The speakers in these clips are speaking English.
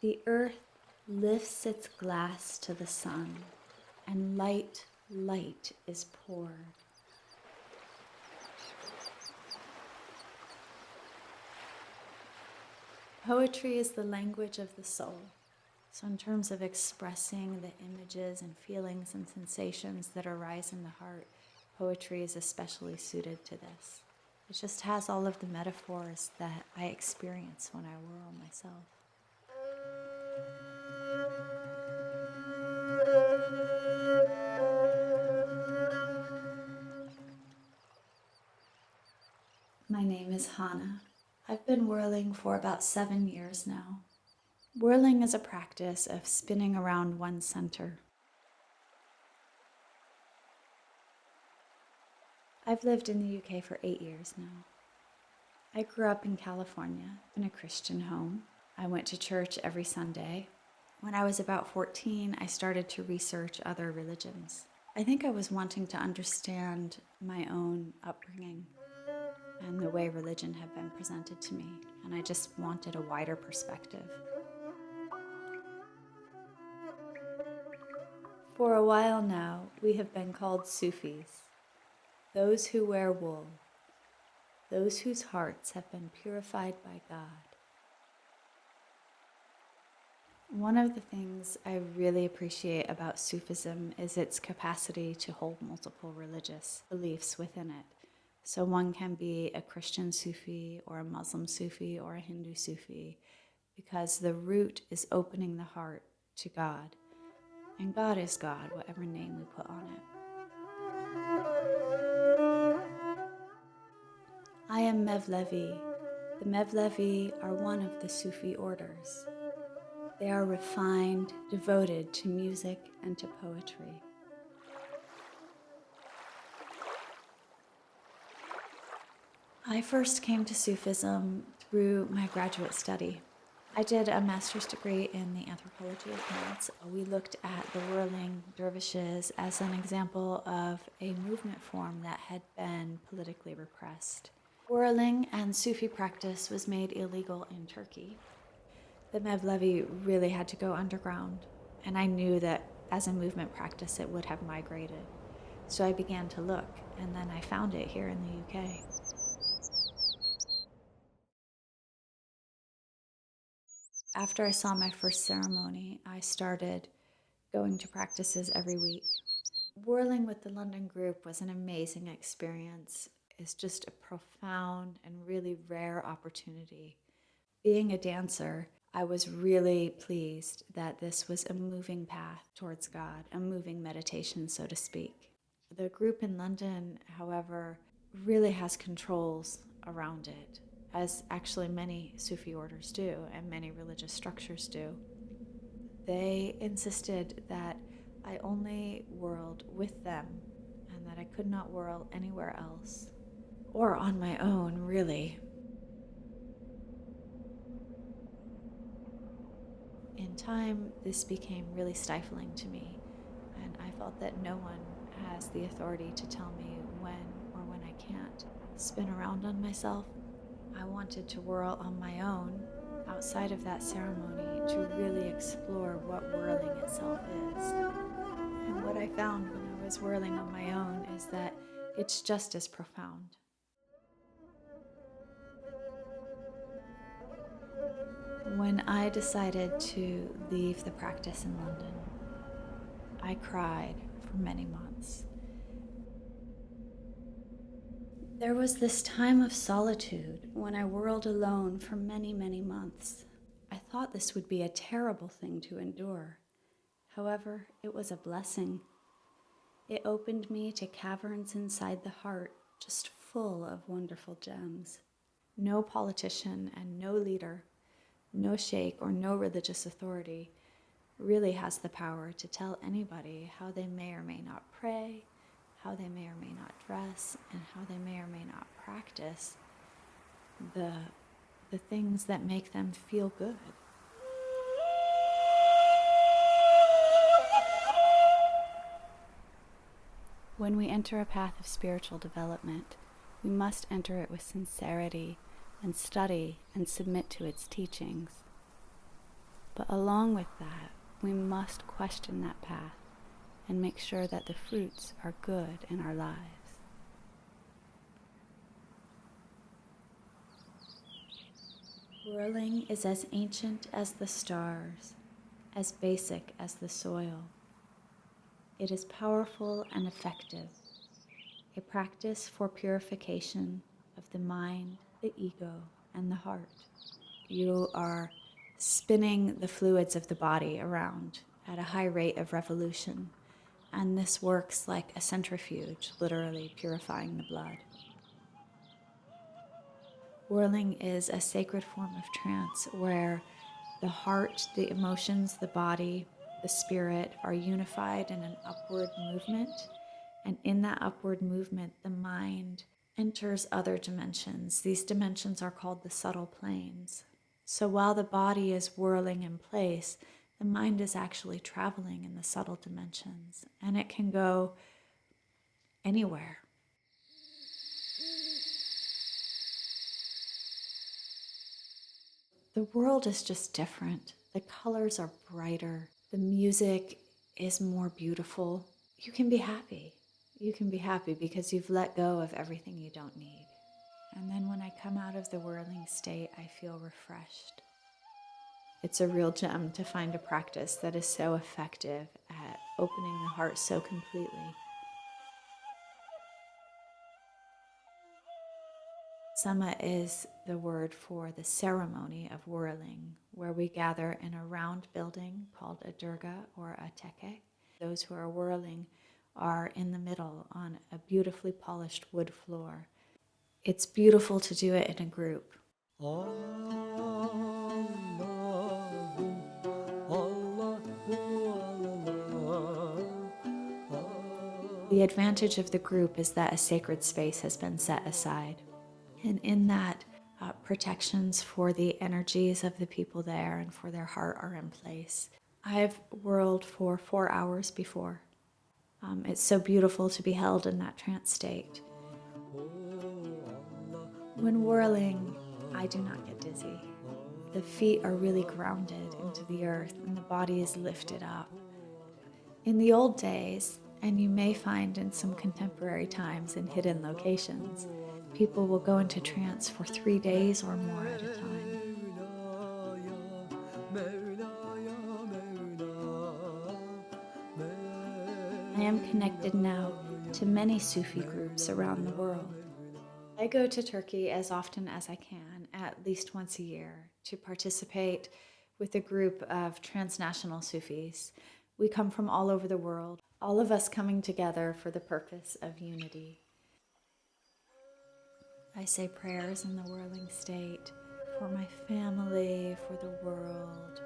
The earth lifts its glass to the sun, and light, light is poured. Poetry is the language of the soul. So in terms of expressing the images and feelings and sensations that arise in the heart, poetry is especially suited to this. It just has all of the metaphors that I experience when I whirl myself. My name is Hannah. I've been whirling for about 7 years now. Whirling is a practice of spinning around one center. I've lived in the UK for 8 years now. I grew up in California in a Christian home. I went to church every Sunday. When I was about 14, I started to research other religions. I think I was wanting to understand my own upbringing and the way religion had been presented to me, and I just wanted a wider perspective. For a while now, we have been called Sufis, those who wear wool, those whose hearts have been purified by God. One of the things I really appreciate about Sufism is its capacity to hold multiple religious beliefs within it. So one can be a Christian Sufi or a Muslim Sufi or a Hindu Sufi, because the root is opening the heart to God. And God is God, whatever name we put on it. I am Mevlevi. The Mevlevi are one of the Sufi orders. They are refined, devoted to music and to poetry. I first came to Sufism through my graduate study. I did a master's degree in the anthropology of dance. We looked at the whirling dervishes as an example of a movement form that had been politically repressed. Whirling and Sufi practice was made illegal in Turkey. The Mevlevi really had to go underground, and I knew that as a movement practice it would have migrated. So I began to look, and then I found it here in the UK. After I saw my first ceremony, I started going to practices every week. Whirling with the London group was an amazing experience. It's just a profound and really rare opportunity. Being a dancer, I was really pleased that this was a moving path towards God, a moving meditation, so to speak. The group in London, however, really has controls around it, as actually many Sufi orders do and many religious structures do. They insisted that I only whirled with them and that I could not whirl anywhere else, or on my own, really. In time, this became really stifling to me, and I felt that no one has the authority to tell me when or when I can't spin around on myself. I wanted to whirl on my own outside of that ceremony to really explore what whirling itself is. And what I found when I was whirling on my own is that it's just as profound. When I decided to leave the practice in London, I cried for many months. There was this time of solitude when I whirled alone for many, many months. I thought this would be a terrible thing to endure. However, it was a blessing. It opened me to caverns inside the heart, just full of wonderful gems. No politician and no leader, no sheikh or no religious authority really has the power to tell anybody how they may or may not pray, how they may or may not dress, and how they may or may not practice the things that make them feel good. When we enter a path of spiritual development, we must enter it with sincerity and study and submit to its teachings. But along with that, we must question that path and make sure that the fruits are good in our lives. Whirling is as ancient as the stars, as basic as the soil. It is powerful and effective, a practice for purification of the mind, the ego, and the heart. You are spinning the fluids of the body around at a high rate of revolution, and this works like a centrifuge, literally purifying the blood. Whirling is a sacred form of trance where the heart, the emotions, the body, the spirit are unified in an upward movement. And in that upward movement, the mind enters other dimensions. These dimensions are called the subtle planes. So while the body is whirling in place, the mind is actually traveling in the subtle dimensions, and it can go anywhere. The world is just different. The colors are brighter. The music is more beautiful. You can be happy. You can be happy because you've let go of everything you don't need. And then when I come out of the whirling state, I feel refreshed. It's a real gem to find a practice that is so effective at opening the heart so completely. Sama is the word for the ceremony of whirling, where we gather in a round building called a durga or a teke. Those who are whirling are in the middle on a beautifully polished wood floor. It's beautiful to do it in a group. The advantage of the group is that a sacred space has been set aside. And in that, protections for the energies of the people there and for their heart are in place. I've whirled for 4 hours before. It's so beautiful to be held in that trance state. When whirling, I do not get dizzy. The feet are really grounded into the earth and the body is lifted up. In the old days, and you may find in some contemporary times in hidden locations, people will go into trance for 3 days or more at a time. I am connected now to many Sufi groups around the world. I go to Turkey as often as I can, at least once a year, to participate with a group of transnational Sufis. We come from all over the world, all of us coming together for the purpose of unity. I say prayers in the whirling state for my family, for the world.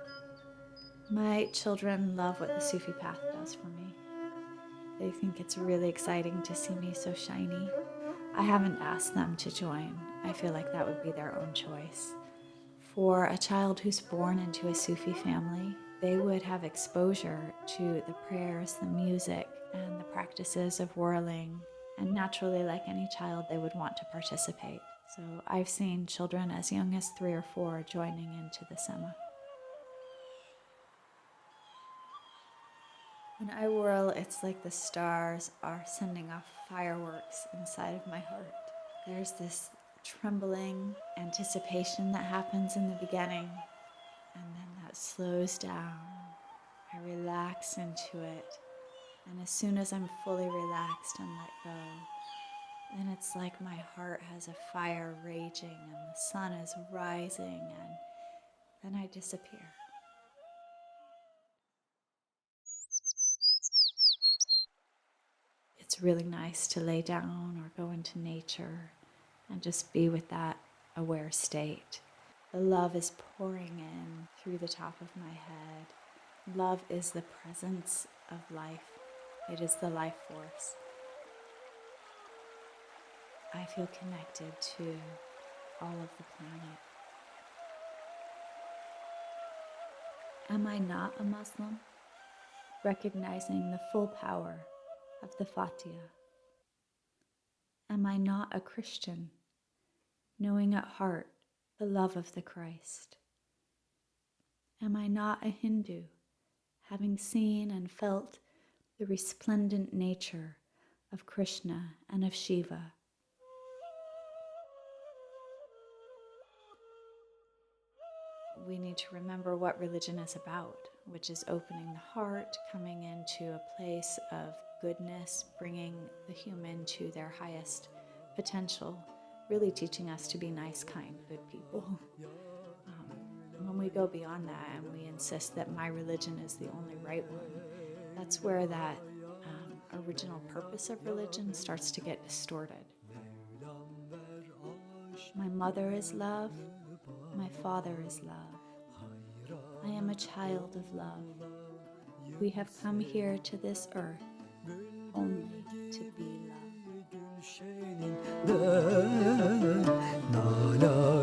My children love what the Sufi path does for me. They think it's really exciting to see me so shiny. I haven't asked them to join. I feel like that would be their own choice. For a child who's born into a Sufi family, they would have exposure to the prayers, the music, and the practices of whirling. And naturally, like any child, they would want to participate. So I've seen children as young as 3 or 4 joining into the Sema. When I whirl, it's like the stars are sending off fireworks inside of my heart. There's this trembling anticipation that happens in the beginning, and then that slows down. I relax into it, and as soon as I'm fully relaxed and let go, then it's like my heart has a fire raging and the sun is rising, and then I disappear. It's really nice to lay down or go into nature and just be with that aware state. The love is pouring in through the top of my head. Love is the presence of life. It is the life force. I feel connected to all of the planet. Am I not a Muslim? Recognizing the full power of the Fatiha. Am I not a Christian? Knowing at heart the love of the Christ. Am I not a Hindu, having seen and felt the resplendent nature of Krishna and of Shiva? We need to remember what religion is about, which is opening the heart, coming into a place of goodness, bringing the human to their highest potential, really teaching us to be nice, kind, good people. When we go beyond that and we insist that my religion is the only right one, that's where that original purpose of religion starts to get distorted. My mother is love. My father is love. I am a child of love. We have come here to this earth only to be loved.